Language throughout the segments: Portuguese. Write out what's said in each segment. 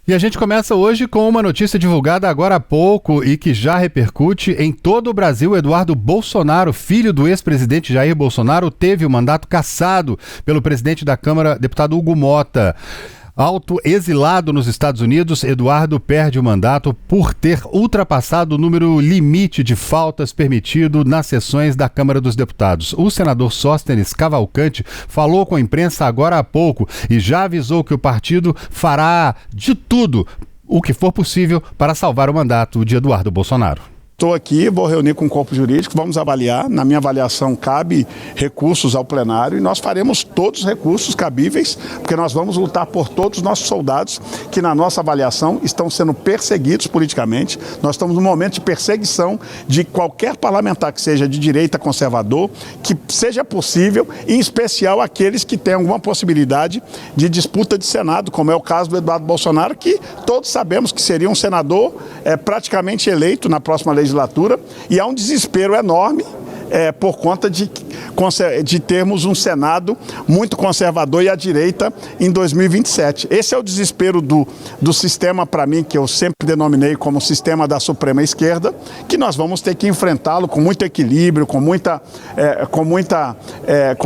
E a gente começa hoje com uma notícia divulgada agora há pouco e que já repercute em todo o Brasil. Eduardo Bolsonaro, filho do ex-presidente Jair Bolsonaro, teve o mandato cassado pelo presidente da Câmara, deputado Hugo Mota. Autoexilado nos Estados Unidos, Eduardo perde o mandato por ter ultrapassado o número limite de faltas permitido nas sessões da Câmara dos Deputados. O senador Sóstenes Cavalcante falou com a imprensa agora há pouco e já avisou que o partido fará de tudo o que for possível para salvar o mandato de Eduardo Bolsonaro. Estou aqui, vou reunir com o corpo jurídico, vamos avaliar. Na minha avaliação, cabe recursos ao plenário e nós faremos todos os recursos cabíveis, porque nós vamos lutar por todos os nossos soldados que, na nossa avaliação, estão sendo perseguidos politicamente. Nós estamos num momento de perseguição de qualquer parlamentar que seja de direita conservador, que seja possível, em especial aqueles que têm alguma possibilidade de disputa de Senado, como é o caso do Eduardo Bolsonaro, que todos sabemos que seria um senador praticamente eleito na próxima legislatura, e há um desespero enorme por conta de termos um Senado muito conservador e à direita em 2027. Esse é o desespero do sistema, para mim, que eu sempre denominei como sistema da Suprema Esquerda, que nós vamos ter que enfrentá-lo com muito equilíbrio, com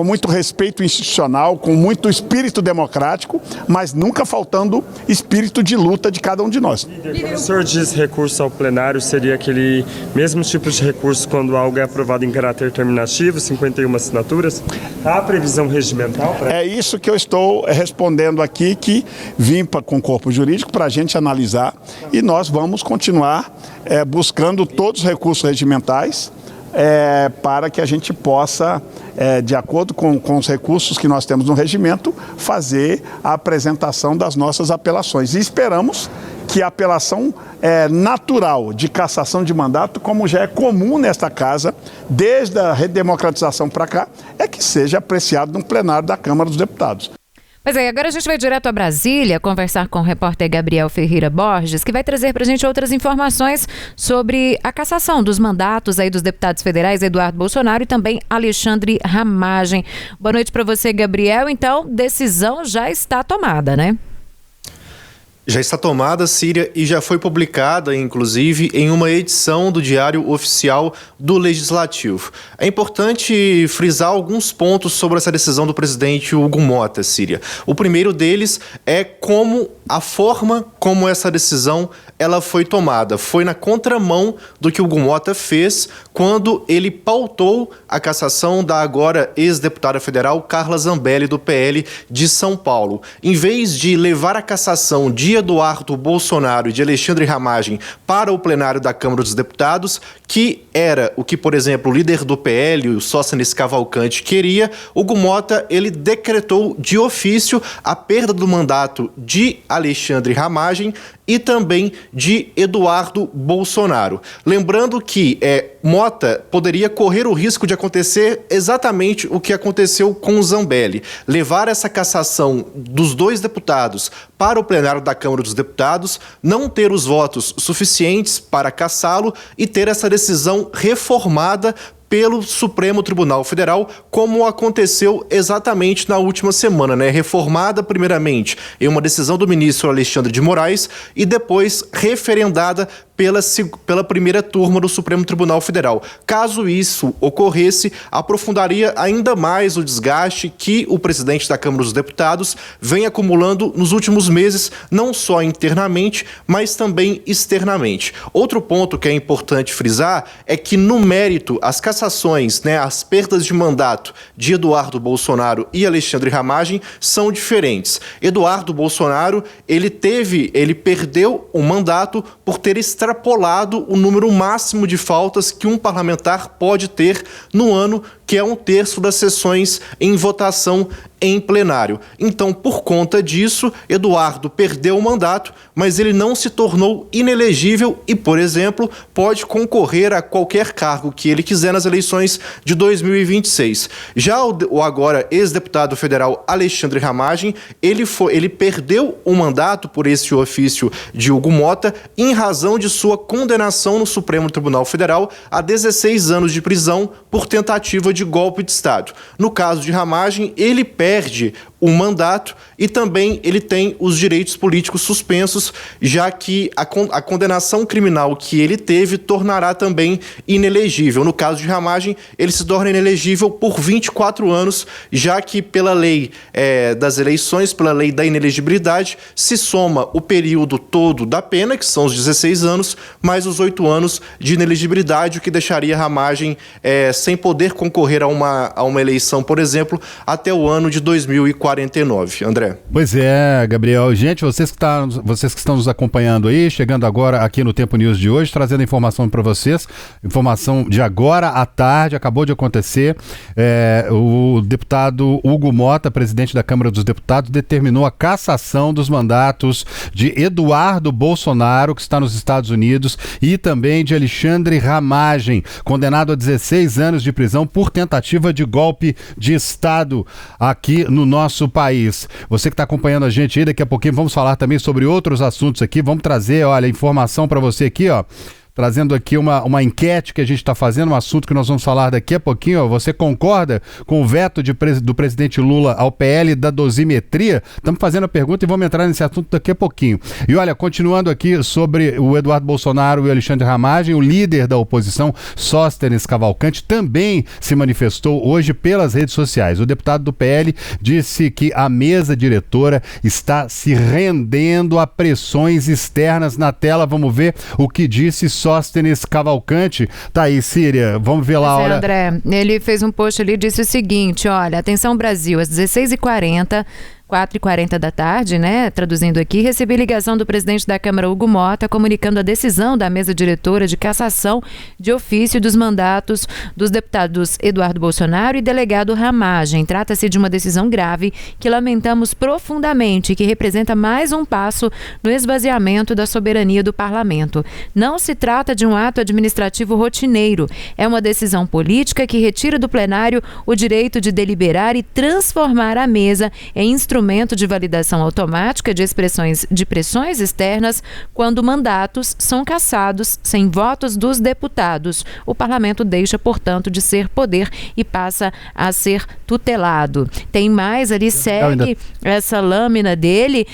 muito respeito institucional, com muito espírito democrático, mas nunca faltando espírito de luta de cada um de nós. Quando o senhor diz recurso ao plenário, seria aquele mesmo tipo de recurso quando algo é aprovado em caráter terminativo, 51 assinaturas? Há previsão regimental? É isso que eu estou respondendo aqui, que vim com o corpo jurídico para a gente analisar, e nós vamos continuar buscando todos os recursos regimentais para que a gente possa, de acordo com os recursos que nós temos no regimento, fazer a apresentação das nossas apelações. E esperamos que a apelação natural de cassação de mandato, como já é comum nesta casa, desde a redemocratização para cá, que seja apreciado no plenário da Câmara dos Deputados. Pois é, agora a gente vai direto a Brasília conversar com o repórter Gabriel Ferreira Borges, que vai trazer para a gente outras informações sobre a cassação dos mandatos aí dos deputados federais Eduardo Bolsonaro e também Alexandre Ramagem. Boa noite para você, Gabriel. Então, decisão já está tomada, né? Já está tomada, Síria, e já foi publicada, inclusive, em uma edição do Diário Oficial do Legislativo. É importante frisar alguns pontos sobre essa decisão do presidente Hugo Mota, Síria. O primeiro deles é a forma como essa decisão ela foi tomada. Foi na contramão do que Hugo Mota fez quando ele pautou a cassação da agora ex-deputada federal Carla Zambelli, do PL de São Paulo. Em vez de levar a cassação de Eduardo Bolsonaro e de Alexandre Ramagem para o plenário da Câmara dos Deputados, que era o que, por exemplo, o líder do PL, o Sóstenes Cavalcante, queria, Hugo Mota, ele decretou de ofício a perda do mandato de Alexandre Ramagem e também de Eduardo Bolsonaro. Lembrando que Mota poderia correr o risco de acontecer exatamente o que aconteceu com o Zambelli. Levar essa cassação dos dois deputados para o plenário da Câmara dos Deputados, não ter os votos suficientes para cassá-lo e ter essa decisão reformada pelo Supremo Tribunal Federal, como aconteceu exatamente na última semana, né? Reformada primeiramente em uma decisão do ministro Alexandre de Moraes e depois referendada pela primeira turma do Supremo Tribunal Federal. Caso isso ocorresse, aprofundaria ainda mais o desgaste que o presidente da Câmara dos Deputados vem acumulando nos últimos meses, não só internamente, mas também externamente. Outro ponto que é importante frisar é que, no mérito, as cassações, as perdas de mandato de Eduardo Bolsonaro e Alexandre Ramagem são diferentes. Eduardo Bolsonaro, ele perdeu o mandato por ter extrapolado o número máximo de faltas que um parlamentar pode ter no ano, que é 1/3 das sessões em votação em plenário. Então, por conta disso, Eduardo perdeu o mandato, mas ele não se tornou inelegível e, por exemplo, pode concorrer a qualquer cargo que ele quiser nas eleições de 2026. Já o agora ex-deputado federal Alexandre Ramagem, ele perdeu o mandato por esse ofício de Hugo Mota em razão de sua condenação no Supremo Tribunal Federal a 16 anos de prisão por tentativa de golpe de Estado. No caso de Ramagem, ele perde um mandato e também ele tem os direitos políticos suspensos, já que a condenação criminal que ele teve tornará também inelegível. No caso de Ramagem, ele se torna inelegível por 24 anos, já que pela lei das eleições, pela lei da inelegibilidade, se soma o período todo da pena, que são os 16 anos, mais os 8 anos de inelegibilidade, o que deixaria Ramagem sem poder concorrer a uma eleição, por exemplo, até o ano de 2049. André. Pois é, Gabriel. Gente, vocês que estão nos acompanhando aí, chegando agora aqui no Tempo News de hoje, trazendo informação para vocês, informação de agora à tarde, acabou de acontecer, o deputado Hugo Mota, presidente da Câmara dos Deputados, determinou a cassação dos mandatos de Eduardo Bolsonaro, que está nos Estados Unidos, e também de Alexandre Ramagem, condenado a 16 anos de prisão por tentativa de golpe de Estado aqui no nosso país. Você que está acompanhando a gente aí, daqui a pouquinho vamos falar também sobre outros assuntos aqui, vamos trazer, olha, informação para você aqui, ó. Trazendo aqui uma enquete que a gente está fazendo, um assunto que nós vamos falar daqui a pouquinho. Ó. Você concorda com o veto do presidente Lula ao PL da dosimetria? Estamos fazendo a pergunta e vamos entrar nesse assunto daqui a pouquinho. E olha, continuando aqui sobre o Eduardo Bolsonaro e o Alexandre Ramagem, o líder da oposição, Sóstenes Cavalcante, também se manifestou hoje pelas redes sociais. O deputado do PL disse que a mesa diretora está se rendendo a pressões externas. Na tela, vamos ver o que disse Sóstenes Cavalcante. Tá aí, Síria, vamos ver lá, olha. André, ele fez um post ali e disse o seguinte, olha, atenção Brasil, às 16h40, 4h40 da tarde, né? Traduzindo aqui, recebi ligação do presidente da Câmara, Hugo Mota, comunicando a decisão da mesa diretora de cassação de ofício dos mandatos dos deputados Eduardo Bolsonaro e delegado Ramagem. Trata-se de uma decisão grave que lamentamos profundamente e que representa mais um passo no esvaziamento da soberania do parlamento. Não se trata de um ato administrativo rotineiro. É uma decisão política que retira do plenário o direito de deliberar e transformar a mesa em instrumento de validação automática de pressões externas quando mandatos são cassados sem votos dos deputados. O parlamento deixa, portanto, de ser poder e passa a ser tutelado. Tem mais ali, segue essa lâmina dele,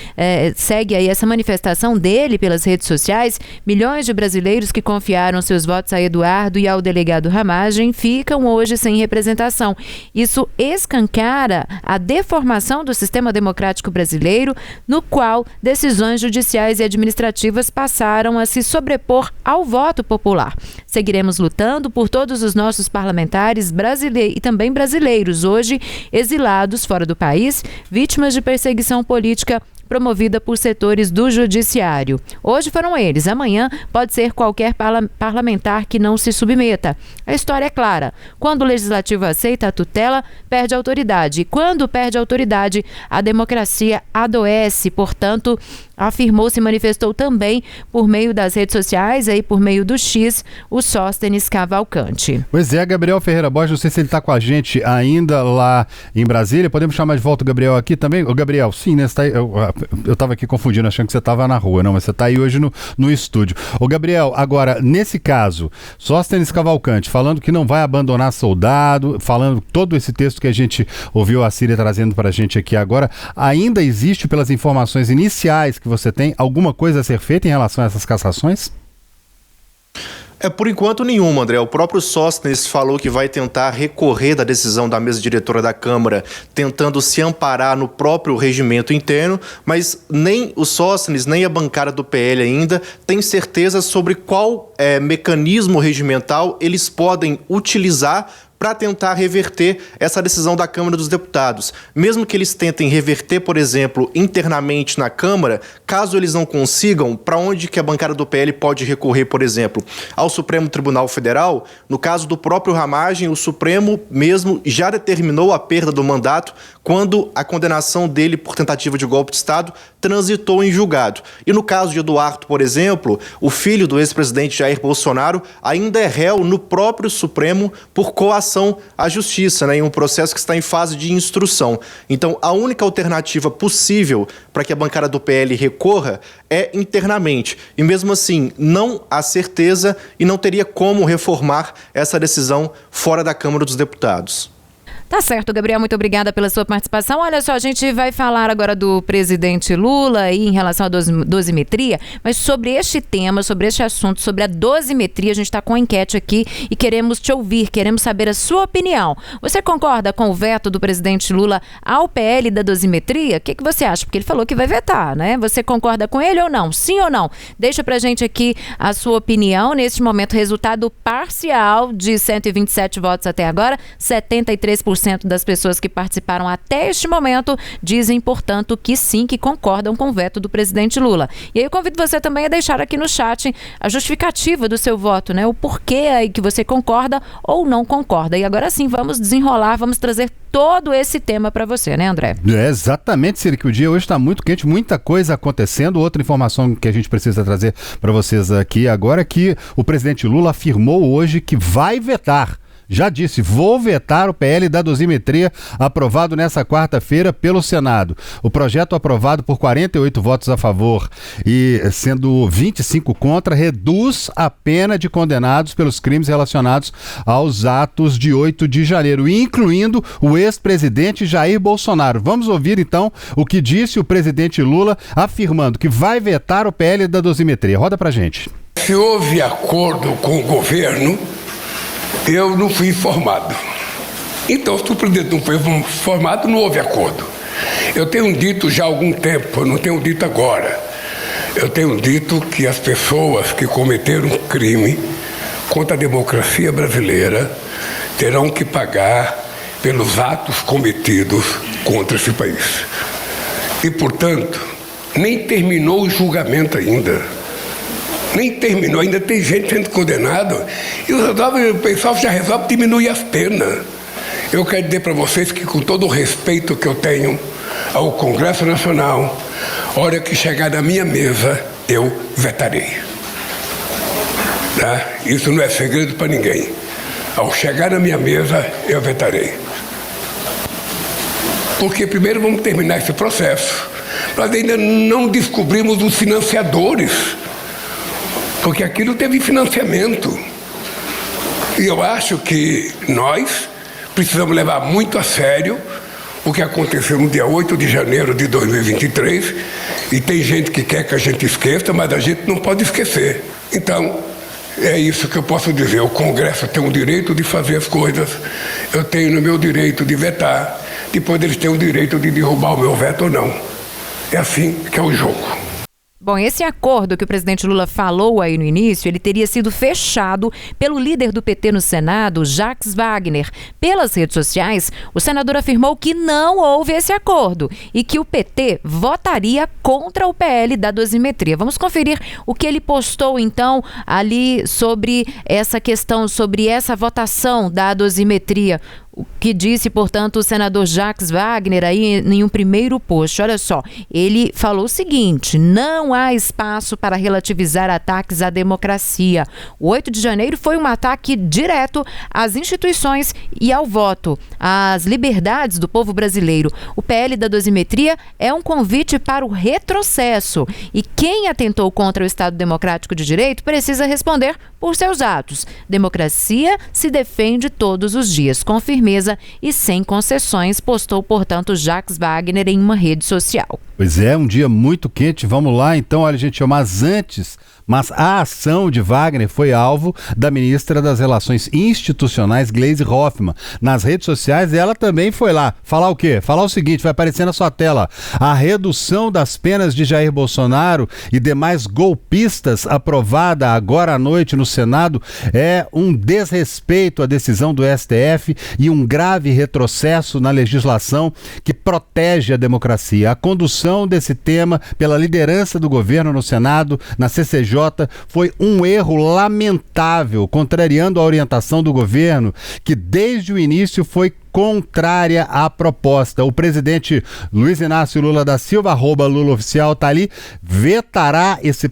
segue aí essa manifestação dele pelas redes sociais. Milhões de brasileiros que confiaram seus votos a Eduardo e ao delegado Ramagem ficam hoje sem representação. Isso escancara a deformação do sistema democrático brasileiro, no qual decisões judiciais e administrativas passaram a se sobrepor ao voto popular. Seguiremos lutando por todos os nossos parlamentares brasileiros e também brasileiros, hoje exilados fora do país, vítimas de perseguição política promovida por setores do judiciário. Hoje foram eles, amanhã pode ser qualquer parlamentar que não se submeta. A história é clara. Quando o legislativo aceita a tutela, perde a autoridade. E quando perde a autoridade, a democracia adoece. Portanto, afirmou, se manifestou também por meio das redes sociais, aí por meio do X, o Sóstenes Cavalcante. Pois é, Gabriel Ferreira Borges, não sei se ele está com a gente ainda lá em Brasília. Podemos chamar de volta o Gabriel aqui também? O Gabriel, sim, né? Você tá aí, eu estava aqui confundindo, achando que você estava na rua. Não, mas você está aí hoje no estúdio. Ô, Gabriel, agora, nesse caso, Sóstenes Cavalcante falando que não vai abandonar soldado, falando todo esse texto que a gente ouviu a Síria trazendo para a gente aqui agora, ainda existe, pelas informações iniciais que você tem, alguma coisa a ser feita em relação a essas cassações? Por enquanto nenhuma, André. O próprio Sóstenes falou que vai tentar recorrer da decisão da mesa diretora da Câmara, tentando se amparar no próprio regimento interno, mas nem o Sóstenes, nem a bancada do PL ainda tem certeza sobre qual mecanismo regimental eles podem utilizar para tentar reverter essa decisão da Câmara dos Deputados. Mesmo que eles tentem reverter, por exemplo, internamente na Câmara, caso eles não consigam, para onde que a bancada do PL pode recorrer, por exemplo? Ao Supremo Tribunal Federal? No caso do próprio Ramagem, o Supremo mesmo já determinou a perda do mandato quando a condenação dele por tentativa de golpe de Estado transitou em julgado. E no caso de Eduardo, por exemplo, o filho do ex-presidente Jair Bolsonaro ainda é réu no próprio Supremo por coação à justiça, né, em um processo que está em fase de instrução. Então, a única alternativa possível para que a bancada do PL recorra é internamente. E mesmo assim, não há certeza e não teria como reformar essa decisão fora da Câmara dos Deputados. Tá certo, Gabriel, muito obrigada pela sua participação. Olha só, a gente vai falar agora do presidente Lula aí em relação à dosimetria, mas sobre este tema, sobre este assunto, sobre a dosimetria, a gente está com a enquete aqui e queremos te ouvir, queremos saber a sua opinião. Você concorda com o veto do presidente Lula ao PL da dosimetria? O que você acha? Porque ele falou que vai vetar, né? Você concorda com ele ou não? Sim ou não? Deixa pra gente aqui a sua opinião. Neste momento, resultado parcial de 127 votos até agora, 73% das pessoas que participaram até este momento dizem, portanto, que sim, que concordam com o veto do presidente Lula. E aí eu convido você também a deixar aqui no chat a justificativa do seu voto, né? O porquê aí que você concorda ou não concorda. E agora sim, vamos desenrolar, vamos trazer todo esse tema para você, né, André? Exatamente, Ciro, que o dia hoje está muito quente, muita coisa acontecendo. Outra informação que a gente precisa trazer para vocês aqui agora é que o presidente Lula afirmou hoje que vai vetar. Já disse, vou vetar o PL da dosimetria aprovado nessa quarta-feira pelo Senado. O projeto aprovado por 48 votos a favor e sendo 25 contra, reduz a pena de condenados pelos crimes relacionados aos atos de 8 de janeiro, incluindo o ex-presidente Jair Bolsonaro. Vamos ouvir então o que disse o presidente Lula afirmando que vai vetar o PL da dosimetria. Roda pra gente. Se houve acordo com o governo, eu não fui informado. Então, se o presidente não foi informado, não houve acordo. Eu tenho dito já há algum tempo, eu não tenho dito agora. Eu tenho dito que as pessoas que cometeram crime contra a democracia brasileira terão que pagar pelos atos cometidos contra esse país. E, portanto, nem terminou o julgamento ainda. Nem terminou, ainda tem gente sendo condenada e o pessoal já resolve diminuir as penas. Eu quero dizer para vocês que, com todo o respeito que eu tenho ao Congresso Nacional, a hora que chegar na minha mesa, eu vetarei. Tá? Isso não é segredo para ninguém. Ao chegar na minha mesa, eu vetarei. Porque primeiro vamos terminar esse processo. Nós ainda não descobrimos os financiadores, porque aquilo teve financiamento. E eu acho que nós precisamos levar muito a sério o que aconteceu no dia 8 de janeiro de 2023. E tem gente que quer que a gente esqueça, mas a gente não pode esquecer. Então, é isso que eu posso dizer. O Congresso tem o direito de fazer as coisas. Eu tenho o meu direito de vetar. Depois eles têm o direito de derrubar o meu veto ou não. É assim que é o jogo. Bom, esse acordo que o presidente Lula falou aí no início, ele teria sido fechado pelo líder do PT no Senado, Jacques Wagner. Pelas redes sociais, o senador afirmou que não houve esse acordo e que o PT votaria contra o PL da dosimetria. Vamos conferir o que ele postou, então, ali sobre essa questão, sobre essa votação da dosimetria. O que disse, portanto, o senador Jacques Wagner aí em um primeiro post. Olha só, ele falou o seguinte: não há espaço para relativizar ataques à democracia. O 8 de janeiro foi um ataque direto às instituições e ao voto, às liberdades do povo brasileiro. O PL da dosimetria é um convite para o retrocesso e quem atentou contra o Estado Democrático de Direito precisa responder por seus atos. Democracia se defende todos os dias, com firmeza e sem concessões, postou, portanto, Jacques Wagner em uma rede social. Pois é, um dia muito quente. Vamos lá, então, olha, gente, mas a ação de Wagner foi alvo da ministra das Relações Institucionais, Gleisi Hoffmann. Nas redes sociais, ela também foi lá. Falar o quê? Falar o seguinte, vai aparecer na sua tela. A redução das penas de Jair Bolsonaro e demais golpistas aprovada agora à noite no Senado é um desrespeito à decisão do STF e um grave retrocesso na legislação que protege a democracia. A condução desse tema pela liderança do governo no Senado, na CCJ, foi um erro lamentável, contrariando a orientação do governo, que desde o início foi contrária à proposta. O presidente Luiz Inácio Lula da Silva, @LulaOficial, tá ali, vetará esse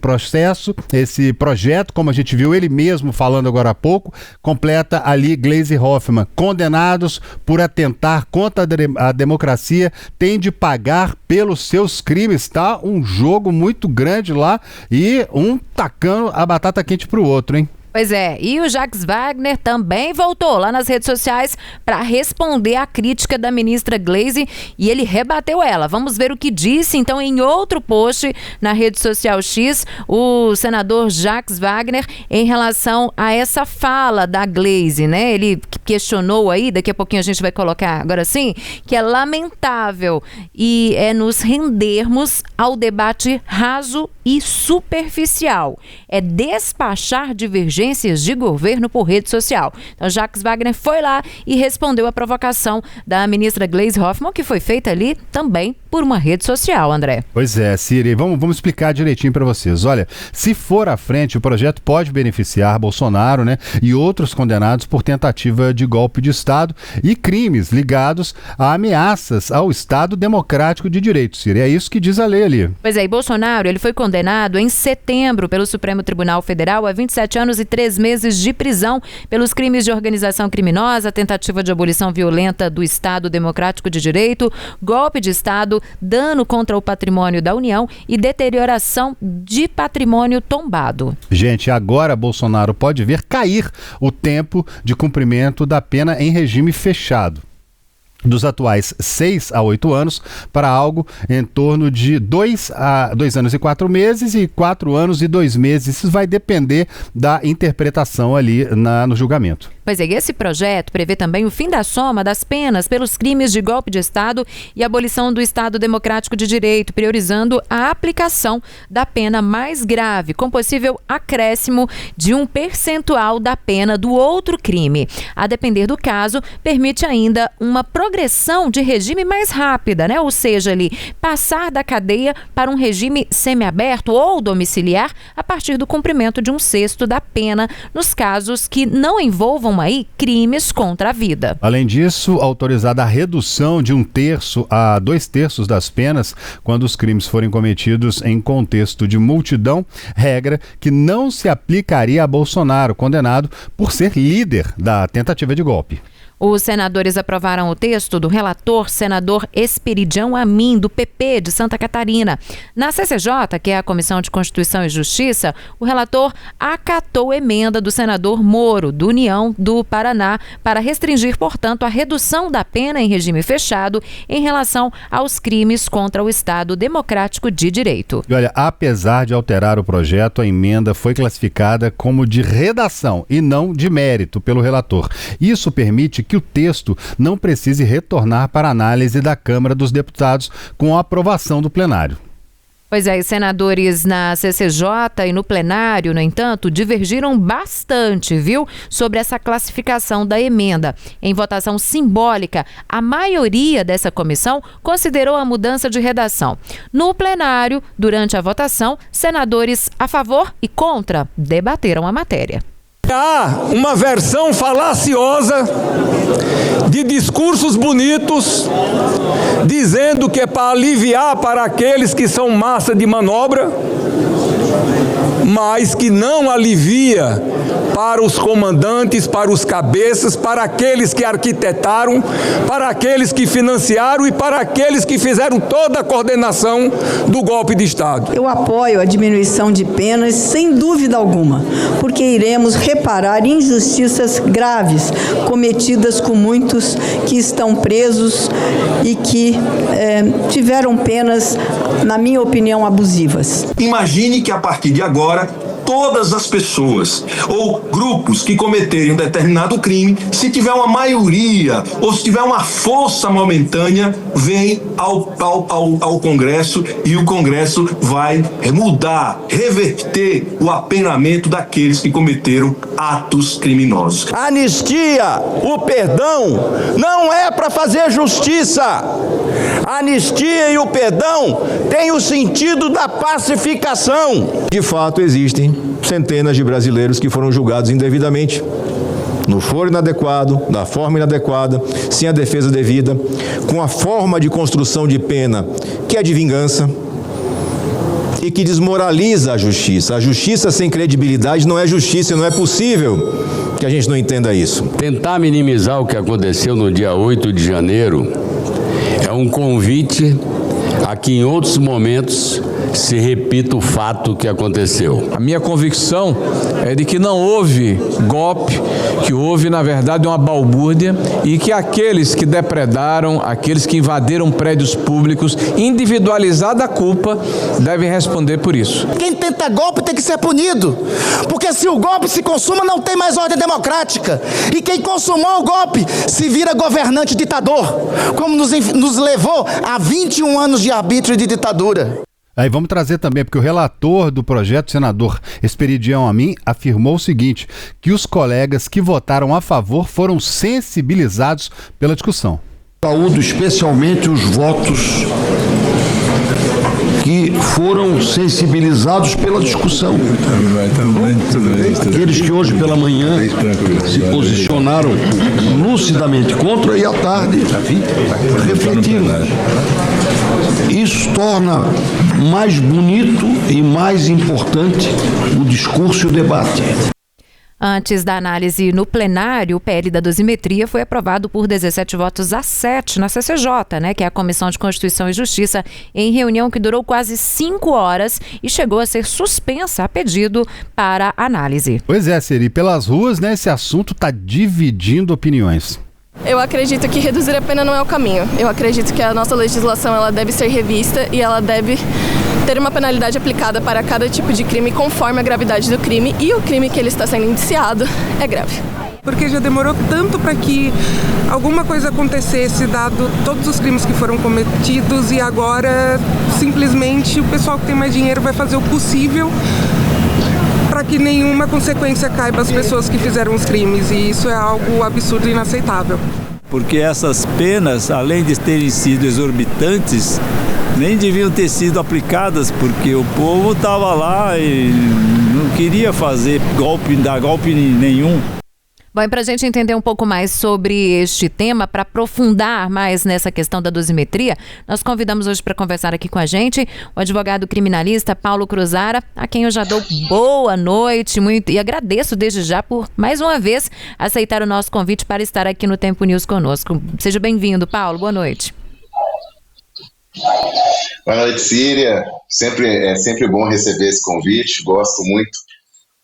projeto, como a gente viu ele mesmo falando agora há pouco, completa ali Gleisi Hoffmann. Condenados por atentar contra a democracia têm de pagar pelos seus crimes, tá? Um jogo muito grande lá e um tacando a batata quente pro outro, hein? Pois é, e o Jacques Wagner também voltou lá nas redes sociais para responder à crítica da ministra Gleisi e ele rebateu ela. Vamos ver o que disse, então, em outro post na rede social X, o senador Jacques Wagner em relação a essa fala da Gleisi, né? Ele questionou aí, daqui a pouquinho a gente vai colocar agora sim, que é lamentável e é nos rendermos ao debate raso e superficial. É despachar divergências de governo por rede social. Então, Jacques Wagner foi lá e respondeu a provocação da ministra Gleisi Hoffmann, que foi feita ali também por uma rede social, André. Pois é, Siri, vamos explicar direitinho para vocês. Olha, se for à frente, o projeto pode beneficiar Bolsonaro, né, e outros condenados por tentativa de golpe de Estado e crimes ligados a ameaças ao Estado Democrático de Direito, Siri. É isso que diz a lei ali. Pois é, e Bolsonaro, ele foi condenado em setembro pelo Supremo Tribunal Federal a 27 anos e 3 meses de prisão pelos crimes de organização criminosa, tentativa de abolição violenta do Estado Democrático de Direito, golpe de Estado, dano contra o patrimônio da União e deterioração de patrimônio tombado. Gente, agora Bolsonaro pode ver cair o tempo de cumprimento da pena em regime fechado, dos atuais 6 a 8 anos para algo em torno de 2 anos e 4 meses e 4 anos e 2 meses. Isso vai depender da interpretação ali no julgamento. Pois é, esse projeto prevê também o fim da soma das penas pelos crimes de golpe de Estado e abolição do Estado Democrático de Direito, priorizando a aplicação da pena mais grave, com possível acréscimo de um percentual da pena do outro crime. A depender do caso, permite ainda uma progressão de regime mais rápida, né? Ou seja, ali, passar da cadeia para um regime semiaberto ou domiciliar a partir do cumprimento de 1/6 da pena, nos casos que não envolvam aí crimes contra a vida. Além disso, autorizada a redução de 1/3 a 2/3 das penas quando os crimes forem cometidos em contexto de multidão, regra que não se aplicaria a Bolsonaro, condenado por ser líder da tentativa de golpe. Os senadores aprovaram o texto do relator, senador Esperidião Amin, do PP de Santa Catarina. Na CCJ, que é a Comissão de Constituição e Justiça, o relator acatou emenda do senador Moro, do União do Paraná, para restringir, portanto, a redução da pena em regime fechado em relação aos crimes contra o Estado Democrático de Direito. E olha, apesar de alterar o projeto, a emenda foi classificada como de redação e não de mérito pelo relator. Isso permite que o texto não precise retornar para análise da Câmara dos Deputados com a aprovação do plenário. Pois é, os senadores na CCJ e no plenário, no entanto, divergiram bastante, viu, sobre essa classificação da emenda. Em votação simbólica, a maioria dessa comissão considerou a mudança de redação. No plenário, durante a votação, senadores a favor e contra debateram a matéria. Há uma versão falaciosa de discursos bonitos dizendo que é para aliviar para aqueles que são massa de manobra, mas que não alivia para os comandantes, para os cabeças, para aqueles que arquitetaram, para aqueles que financiaram e para aqueles que fizeram toda a coordenação do golpe de Estado. Eu apoio a diminuição de penas, sem dúvida alguma, porque iremos reparar injustiças graves cometidas com muitos que estão presos e que tiveram penas, na minha opinião, abusivas. Imagine que a partir de agora, todas as pessoas ou grupos que cometerem um determinado crime, se tiver uma maioria ou se tiver uma força momentânea, vem ao Congresso e o Congresso vai mudar, reverter o apenamento daqueles que cometeram atos criminosos. A anistia, o perdão, não é para fazer justiça. A anistia e o perdão têm o sentido da pacificação. De fato, existem centenas de brasileiros que foram julgados indevidamente, no foro inadequado, da forma inadequada, sem a defesa devida, com a forma de construção de pena que é de vingança e que desmoraliza a justiça. A justiça sem credibilidade não é justiça, não é possível que a gente não entenda isso. Tentar minimizar o que aconteceu no dia 8 de janeiro é um convite a que em outros momentos se repita o fato que aconteceu. A minha convicção é de que não houve golpe, que houve, na verdade, uma balbúrdia e que aqueles que depredaram, aqueles que invadiram prédios públicos, individualizada a culpa, devem responder por isso. Quem tenta golpe tem que ser punido, porque se o golpe se consuma, não tem mais ordem democrática. E quem consumou o golpe se vira governante ditador, como nos levou a 21 anos de arbítrio e de ditadura. Aí vamos trazer também, porque o relator do projeto, senador Esperidião Amin, afirmou o seguinte, que os colegas que votaram a favor foram sensibilizados pela discussão. Saúdo especialmente os votos que foram sensibilizados pela discussão. Aqueles que hoje pela manhã se posicionaram lucidamente contra e à tarde refletiram. Isso torna mais bonito e mais importante o discurso e o debate. Antes da análise no plenário, o PL da dosimetria foi aprovado por 17 votos a 7 na CCJ, que é a Comissão de Constituição e Justiça, em reunião que durou quase 5 horas e chegou a ser suspensa a pedido para análise. Pois é, Seri, pelas ruas, esse assunto está dividindo opiniões. Eu acredito que reduzir a pena não é o caminho. Eu acredito que a nossa legislação ela deve ser revista e ela deve ter uma penalidade aplicada para cada tipo de crime conforme a gravidade do crime, e o crime que ele está sendo indiciado é grave. Porque já demorou tanto para que alguma coisa acontecesse, dado todos os crimes que foram cometidos, e agora simplesmente o pessoal que tem mais dinheiro vai fazer o possível para que nenhuma consequência caiba às pessoas que fizeram os crimes, e isso é algo absurdo e inaceitável. Porque essas penas, além de terem sido exorbitantes, nem deviam ter sido aplicadas, porque o povo estava lá e não queria fazer dar golpe nenhum. Bom, e para a gente entender um pouco mais sobre este tema, para aprofundar mais nessa questão da dosimetria, nós convidamos hoje para conversar aqui com a gente o advogado criminalista Paulo Cruzara, a quem eu já dou boa noite e agradeço desde já por, mais uma vez, aceitar o nosso convite para estar aqui no Tempo News conosco. Seja bem-vindo, Paulo. Boa noite. Boa noite, Síria. É sempre bom receber esse convite, gosto muito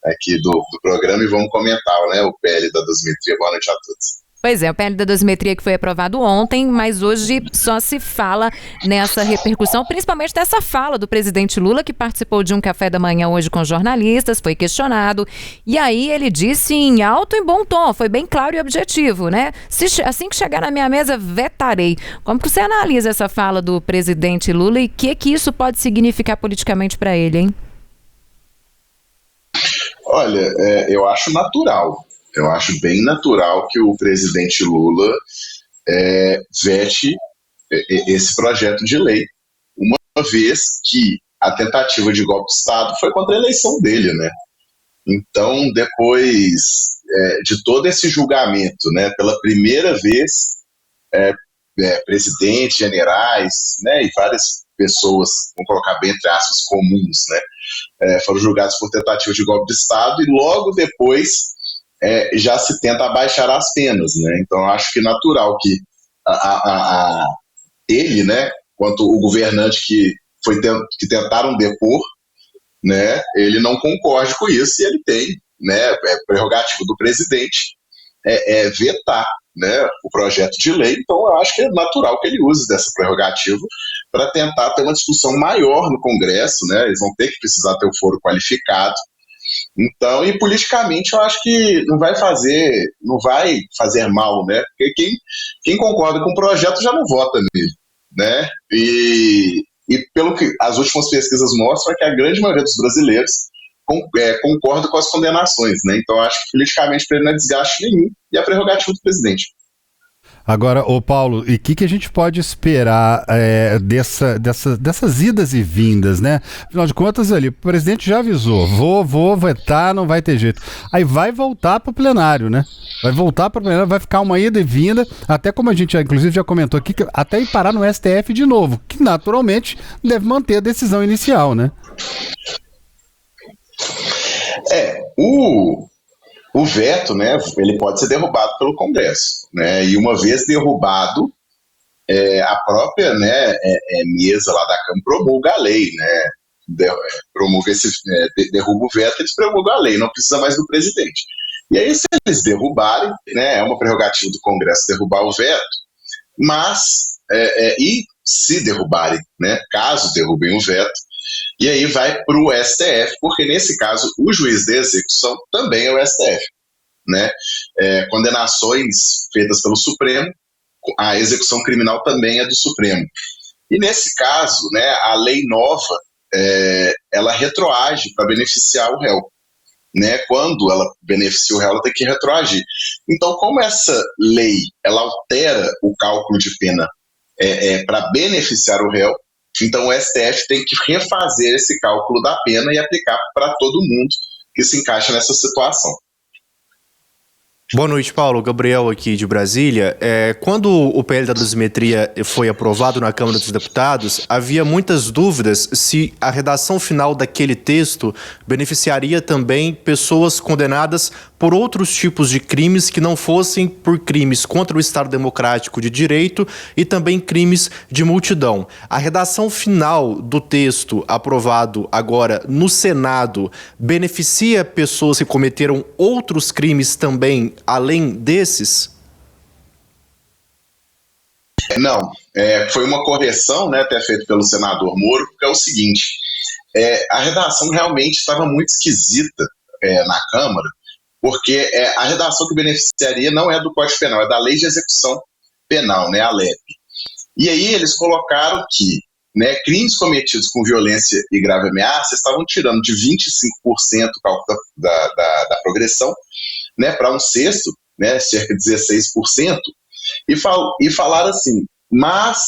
aqui do programa, e vamos comentar o PL da dosimetria. Boa noite a todos. Pois é, o PL da dosimetria que foi aprovado ontem, mas hoje só se fala nessa repercussão, principalmente dessa fala do presidente Lula, que participou de um café da manhã hoje com jornalistas, foi questionado, e aí ele disse em alto e bom tom, foi bem claro e objetivo, assim que chegar na minha mesa, vetarei. Como que você analisa essa fala do presidente Lula e o que isso pode significar politicamente para ele, hein? Olha, eu acho natural. Eu acho bem natural que o presidente Lula vete esse projeto de lei, uma vez que a tentativa de golpe de Estado foi contra a eleição dele, Então, depois de todo esse julgamento, pela primeira vez, presidentes, generais, e várias pessoas, vamos colocar bem entre aspas, comuns, foram julgados por tentativa de golpe de Estado, e logo depois já se tenta abaixar as penas, Então acho que é natural que ele, quanto o governante que tentaram depor, ele não concorde com isso, e ele tem, prerrogativo do presidente vetar, o projeto de lei. Então eu acho que é natural que ele use dessa prerrogativa para tentar ter uma discussão maior no Congresso, Eles vão ter que precisar ter o foro qualificado. Então, e politicamente eu acho que não vai fazer mal, Porque quem concorda com o projeto já não vota nele, E pelo que as últimas pesquisas mostram, é que a grande maioria dos brasileiros concorda com as condenações, Então eu acho que politicamente para ele não é desgaste nenhum, e a prerrogativa do presidente. Agora, Paulo, e o que a gente pode esperar dessas idas e vindas, Afinal de contas, o presidente já avisou, vou vetar, não vai ter jeito. Aí vai voltar para o plenário, Vai voltar para o plenário, vai ficar uma ida e vinda, até como a gente inclusive já comentou aqui, até ir parar no STF de novo, que naturalmente deve manter a decisão inicial, O veto, ele pode ser derrubado pelo Congresso, E uma vez derrubado, a própria mesa lá da Câmara promulga a lei, derruba o veto, eles promulgam a lei, não precisa mais do presidente. E aí, se eles derrubarem, né, é uma prerrogativa do Congresso derrubar o veto, mas, e se derrubarem, né, caso derrubem o veto, e aí vai para o STF, porque nesse caso o juiz de execução também é o STF, né? Condenações feitas pelo Supremo, a execução criminal também é do Supremo. E nesse caso, né, a lei nova, ela retroage para beneficiar o réu. Né? Quando ela beneficia o réu, ela tem que retroagir. Então, como essa lei ela altera o cálculo de pena para beneficiar o réu, então o STF tem que refazer esse cálculo da pena e aplicar para todo mundo que se encaixa nessa situação. Boa noite, Paulo. Gabriel aqui de Brasília. Quando o PL da dosimetria foi aprovado na Câmara dos Deputados, havia muitas dúvidas se a redação final daquele texto beneficiaria também pessoas condenadas por outros tipos de crimes que não fossem por crimes contra o Estado Democrático de Direito e também crimes de multidão. A redação final do texto aprovado agora no Senado beneficia pessoas que cometeram outros crimes também, além desses? Não, foi uma correção, né, até feita pelo senador Moro, porque é o seguinte, a redação realmente estava muito esquisita na Câmara, porque a redação que beneficiaria não é do Código Penal, é da Lei de Execução Penal, né, a LEP. E aí eles colocaram que, né, crimes cometidos com violência e grave ameaça estavam tirando de 25% o cálculo da progressão, né, para 1/6, né, cerca de 16%, e falaram assim, mas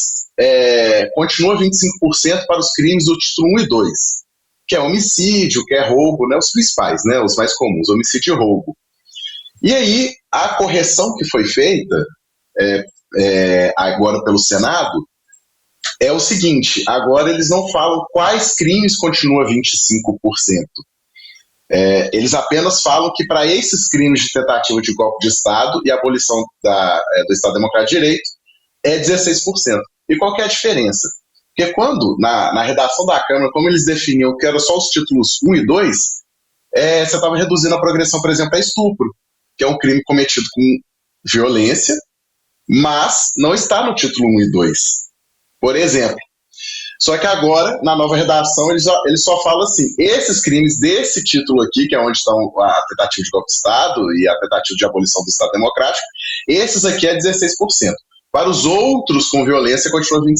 continua 25% para os crimes do título 1 e 2, que é homicídio, que é roubo, né, os principais, né, os mais comuns, homicídio e roubo. E aí, a correção que foi feita agora pelo Senado é o seguinte, agora eles não falam quais crimes continua 25%. Eles apenas falam que para esses crimes de tentativa de golpe de Estado e abolição do Estado Democrático de Direito é 16%. E qual que é a diferença? Porque quando, na redação da Câmara, como eles definiam que eram só os títulos 1 e 2, você estava reduzindo a progressão, por exemplo, a estupro, que é um crime cometido com violência, mas não está no título 1 e 2. Por exemplo. Só que agora, na nova redação, eles só falam assim, esses crimes desse título aqui, que é onde estão a tentativa de golpe de Estado e a tentativa de abolição do Estado Democrático, esses aqui é 16%. Para os outros com violência, continua 25%.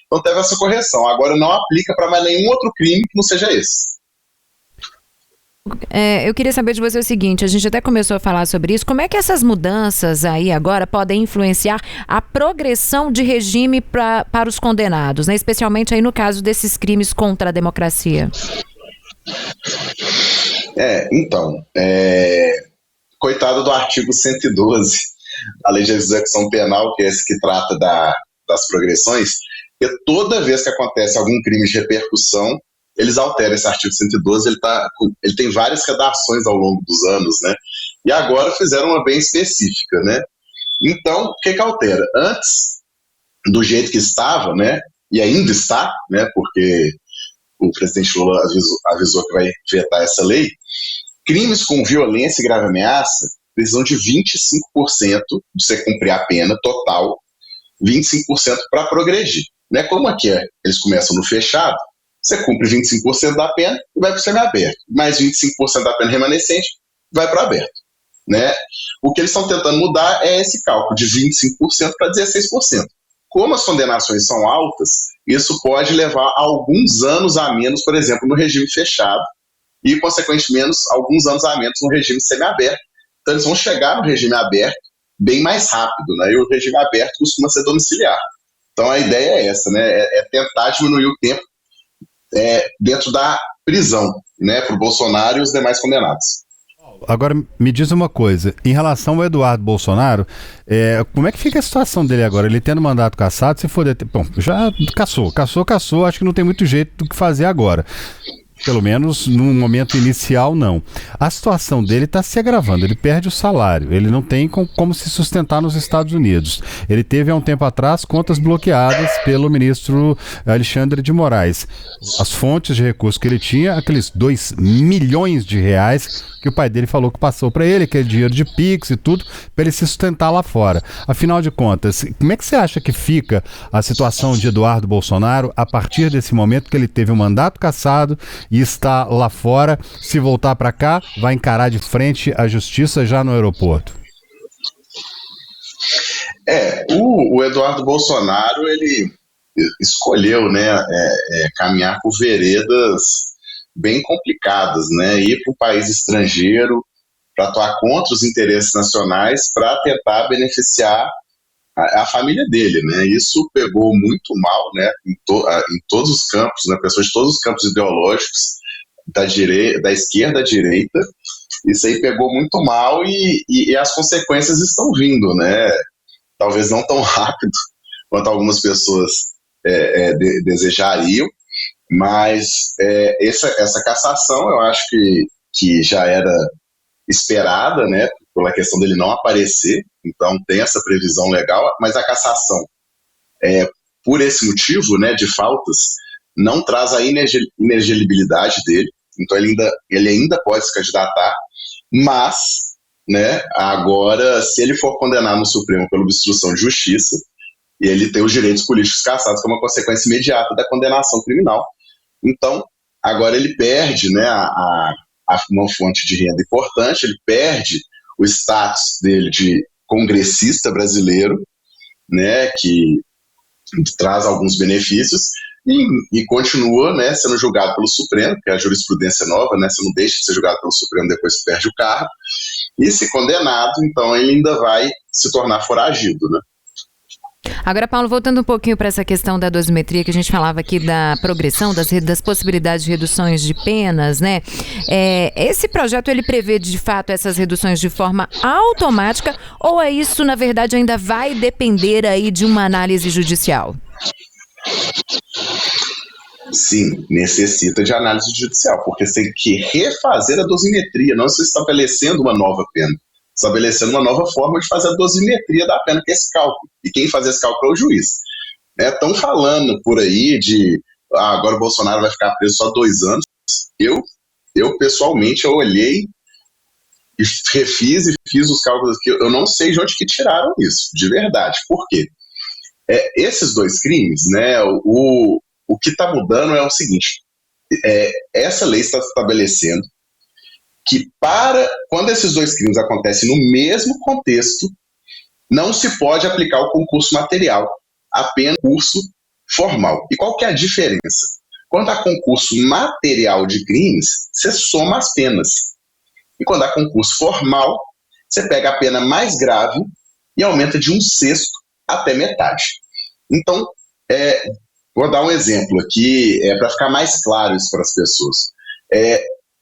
Então teve essa correção. Agora não aplica para mais nenhum outro crime que não seja esse. Eu queria saber de você o seguinte, a gente até começou a falar sobre isso, como é que essas mudanças aí agora podem influenciar a progressão de regime para os condenados, né? Especialmente aí no caso desses crimes contra a democracia? Então, coitado do artigo 112 da Lei de Execução Penal, que é esse que trata das progressões, porque toda vez que acontece algum crime de repercussão, eles alteram esse artigo 112, ele tem várias redações ao longo dos anos, né? E agora fizeram uma bem específica, né? Então, o que altera? Antes, do jeito que estava, né? E ainda está, né? Porque o presidente Lula avisou que vai vetar essa lei, crimes com violência e grave ameaça precisam de 25% de você cumprir a pena total, 25% para progredir. Né? Como aqui eles começam no fechado, você cumpre 25% da pena e vai para o semiaberto. Mais 25% da pena remanescente vai para o aberto. Né? O que eles estão tentando mudar é esse cálculo de 25% para 16%. Como as condenações são altas, isso pode levar alguns anos a menos, por exemplo, no regime fechado e, consequentemente, alguns anos a menos no regime semiaberto. Então, eles vão chegar no regime aberto bem mais rápido, né? E o regime aberto costuma ser domiciliar. Então, a ideia é essa, né? É tentar diminuir o tempo dentro da prisão, né, para o Bolsonaro e os demais condenados. Agora, me diz uma coisa, em relação ao Eduardo Bolsonaro, como é que fica a situação dele agora? Ele tendo mandato cassado, se for... Bom, já cassou, acho que não tem muito jeito do que fazer agora. Pelo menos no momento inicial, não. A situação dele está se agravando, ele perde o salário, ele não tem como se sustentar nos Estados Unidos. Ele teve há um tempo atrás contas bloqueadas pelo ministro Alexandre de Moraes. As fontes de recursos que ele tinha, aqueles 2 milhões de reais que o pai dele falou que passou para ele, que é dinheiro de Pix e tudo, para ele se sustentar lá fora. Afinal de contas, como é que você acha que fica a situação de Eduardo Bolsonaro a partir desse momento que ele teve um mandato cassado e está lá fora? Se voltar para cá, vai encarar de frente a justiça já no aeroporto? O Eduardo Bolsonaro, ele escolheu, né, caminhar por veredas bem complicadas, né, ir para um país estrangeiro para atuar contra os interesses nacionais para tentar beneficiar a família dele, né. Isso pegou muito mal, né, em todos os campos, né, pessoas de todos os campos ideológicos, da esquerda à direita. Isso aí pegou muito mal e as consequências estão vindo, né, talvez não tão rápido quanto algumas pessoas desejariam, mas essa cassação eu acho que já era esperada, né, pela questão dele não aparecer, então tem essa previsão legal, mas a cassação, por esse motivo, né, de faltas, não traz a inelegibilidade dele, então ele ainda pode se candidatar, mas, né, agora, se ele for condenado no Supremo pela obstrução de justiça, ele tem os direitos políticos cassados como uma consequência imediata da condenação criminal. Então, agora ele perde, né, uma fonte de renda importante, ele perde o status dele de congressista brasileiro, né, que traz alguns benefícios, e continua, né, sendo julgado pelo Supremo, que é a jurisprudência nova, né, você não deixa de ser julgado pelo Supremo depois que perde o cargo, e se condenado, então ele ainda vai se tornar foragido, né. Agora, Paulo, voltando um pouquinho para essa questão da dosimetria, que a gente falava aqui da progressão, das possibilidades de reduções de penas, né? Esse projeto, ele prevê, de fato, essas reduções de forma automática, ou isso, na verdade, ainda vai depender aí de uma análise judicial? Sim, necessita de análise judicial, porque você tem que refazer a dosimetria, não se estabelecendo uma nova pena, estabelecendo uma nova forma de fazer a dosimetria da pena, que é esse cálculo. E quem faz esse cálculo é o juiz. Estão falando por aí de agora o Bolsonaro vai ficar preso só 2 anos. Eu pessoalmente, eu olhei e refiz e fiz os cálculos aqui. Eu não sei de onde que tiraram isso, de verdade. Por quê? Esses 2 crimes, né, o que está mudando é o seguinte, essa lei está estabelecendo que quando esses 2 crimes acontecem no mesmo contexto, não se pode aplicar o concurso material, apenas concurso formal. E qual que é a diferença? Quando há concurso material de crimes, você soma as penas. E quando há concurso formal, você pega a pena mais grave e aumenta de 1/6 até metade. Então, vou dar um exemplo aqui, para ficar mais claro isso para as pessoas.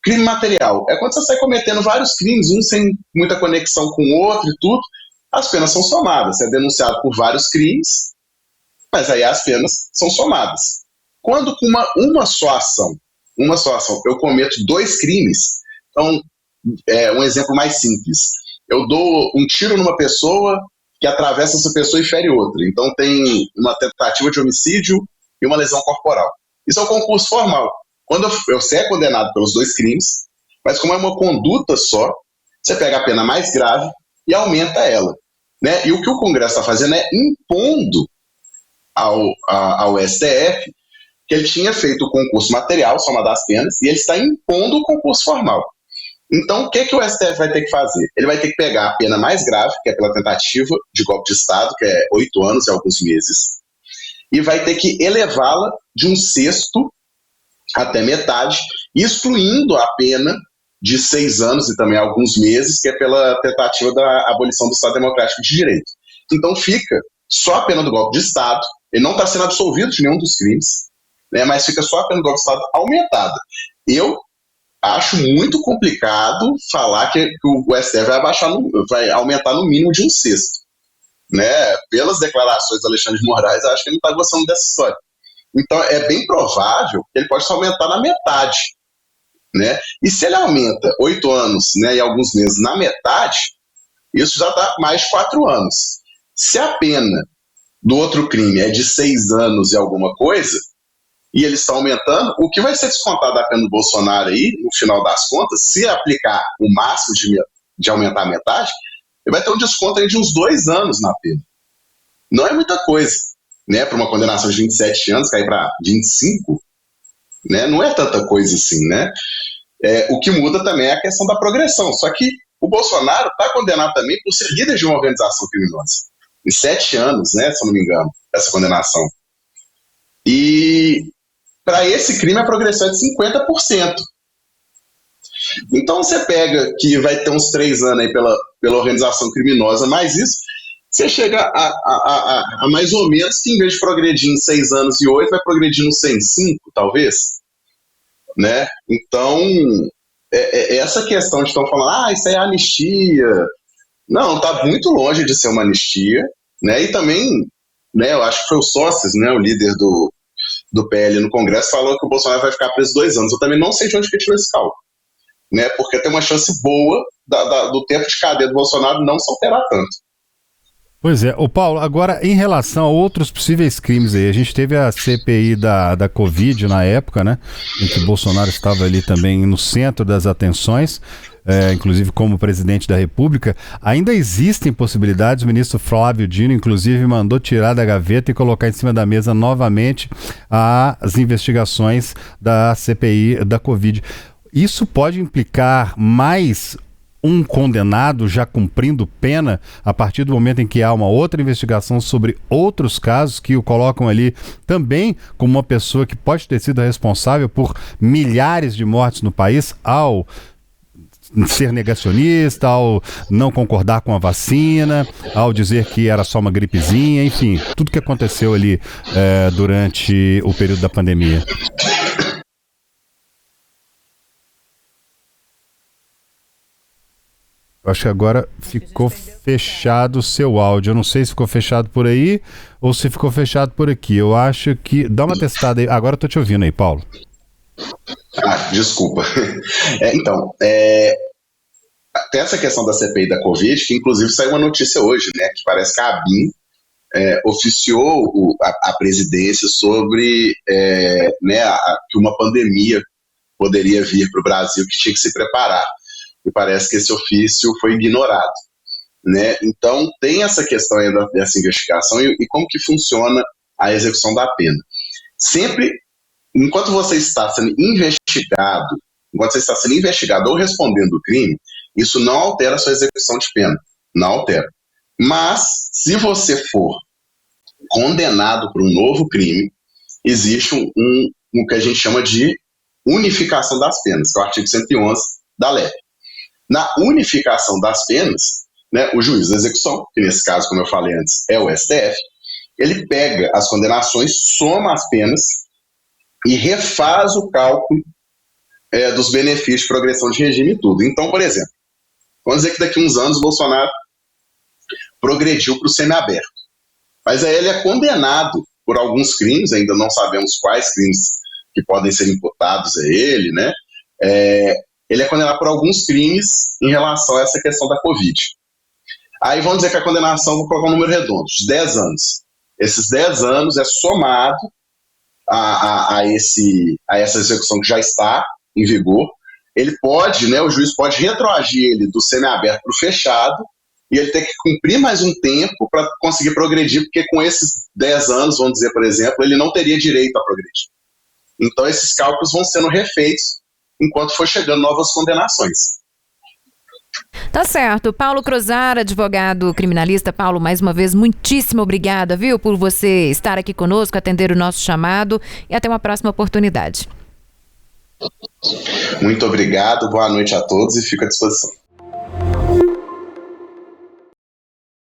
Crime material é quando você sai cometendo vários crimes, um sem muita conexão com o outro e tudo, as penas são somadas. Você é denunciado por vários crimes, mas aí as penas são somadas. Quando com uma só ação, eu cometo 2 crimes, então, um exemplo mais simples, eu dou um tiro numa pessoa que atravessa essa pessoa e fere outra, então tem uma tentativa de homicídio e uma lesão corporal. Isso é um concurso formal. Quando você é condenado pelos 2 crimes, mas como é uma conduta só, você pega a pena mais grave e aumenta ela, né? E o que o Congresso está fazendo é impondo ao STF que ele tinha feito o concurso material, soma das penas, e ele está impondo o concurso formal. Então, o que o STF vai ter que fazer? Ele vai ter que pegar a pena mais grave, que é pela tentativa de golpe de Estado, que é 8 anos e alguns meses, e vai ter que elevá-la de 1/6 até metade, excluindo a pena de 6 anos e também alguns meses, que é pela tentativa da abolição do Estado Democrático de Direito. Então fica só a pena do golpe de Estado, ele não está sendo absolvido de nenhum dos crimes, né, mas fica só a pena do golpe de Estado aumentada. Eu acho muito complicado falar que o STF vai aumentar no mínimo de 1/6. Né? Pelas declarações do Alexandre de Moraes, acho que ele não está gostando dessa história. Então, é bem provável que ele pode só aumentar na metade. né? E se ele aumenta 8 anos, né, e alguns meses na metade, isso já dá mais de 4 anos. Se a pena do outro crime é de 6 anos e alguma coisa, e ele está aumentando, o que vai ser descontado da pena do Bolsonaro aí, no final das contas, se aplicar o máximo de aumentar a metade, ele vai ter um desconto aí de uns 2 anos na pena. Não é muita coisa, né? Para uma condenação de 27 anos cair para 25, né? Não é tanta coisa assim, né? O que muda também é a questão da progressão. Só que o Bolsonaro está condenado também por ser líder de uma organização criminosa. Em 7 anos, né? Se eu não me engano, essa condenação. E para esse crime a progressão é de 50%. Então você pega que vai ter uns 3 anos aí pela organização criminosa, mas isso, você chega a mais ou menos que em vez de progredir em 6 anos e 8, vai progredir nos 105, talvez, né? Então, essa questão de estão falando, isso aí é anistia. Não, está muito longe de ser uma anistia, né? E também, né, eu acho que foi o Sócias, né, o líder do PL no Congresso, falou que o Bolsonaro vai ficar preso 2 anos. Eu também não sei de onde que tirou esse cálculo, né? Porque tem uma chance boa do tempo de cadeia do Bolsonaro não se alterar tanto. Pois é. Paulo, agora em relação a outros possíveis crimes aí, a gente teve a CPI da Covid na época, né, em que o Bolsonaro estava ali também no centro das atenções, inclusive como presidente da República. Ainda existem possibilidades, o ministro Flávio Dino inclusive mandou tirar da gaveta e colocar em cima da mesa novamente as investigações da CPI da Covid. Isso pode implicar mais um condenado já cumprindo pena a partir do momento em que há uma outra investigação sobre outros casos que o colocam ali também como uma pessoa que pode ter sido responsável por milhares de mortes no país ao ser negacionista, ao não concordar com a vacina, ao dizer que era só uma gripezinha, enfim, tudo que aconteceu ali durante o período da pandemia. Eu acho que agora ficou fechado o seu áudio. Eu não sei se ficou fechado por aí ou se ficou fechado por aqui. Eu acho que... Dá uma testada aí. Agora eu tô te ouvindo aí, Paulo. Desculpa. Então, tem essa questão da CPI da Covid, que inclusive saiu uma notícia hoje, né? Que parece que a ABIN oficiou a presidência sobre que uma pandemia poderia vir para o Brasil, que tinha que se preparar. E parece que esse ofício foi ignorado, né? Então tem essa questão aí dessa investigação e como que funciona a execução da pena. Sempre, enquanto você está sendo investigado ou respondendo o crime, isso não altera a sua execução de pena, não altera. Mas se você for condenado por um novo crime, existe um que a gente chama de unificação das penas, que é o artigo 111 da LEP. Na unificação das penas, né, o juiz da execução, que nesse caso, como eu falei antes, é o STF, ele pega as condenações, soma as penas e refaz o cálculo dos benefícios de progressão de regime e tudo. Então, por exemplo, vamos dizer que daqui a uns anos o Bolsonaro progrediu para o semiaberto. Mas aí ele é condenado por alguns crimes, ainda não sabemos quais crimes que podem ser imputados a ele, né? Ele é condenado por alguns crimes em relação a essa questão da Covid. Aí vamos dizer que a condenação, vou colocar um número redondo, de 10 anos. Esses 10 anos é somado a essa execução que já está em vigor. Ele pode, né, o juiz pode retroagir ele do semiaberto para o fechado e ele tem que cumprir mais um tempo para conseguir progredir, porque com esses 10 anos, vamos dizer, por exemplo, ele não teria direito a progredir. Então esses cálculos vão sendo refeitos enquanto for chegando novas condenações. Tá certo. Paulo Cruzar, advogado criminalista. Paulo, mais uma vez, muitíssimo obrigada, viu, por você estar aqui conosco, atender o nosso chamado e até uma próxima oportunidade. Muito obrigado, boa noite a todos e fico à disposição.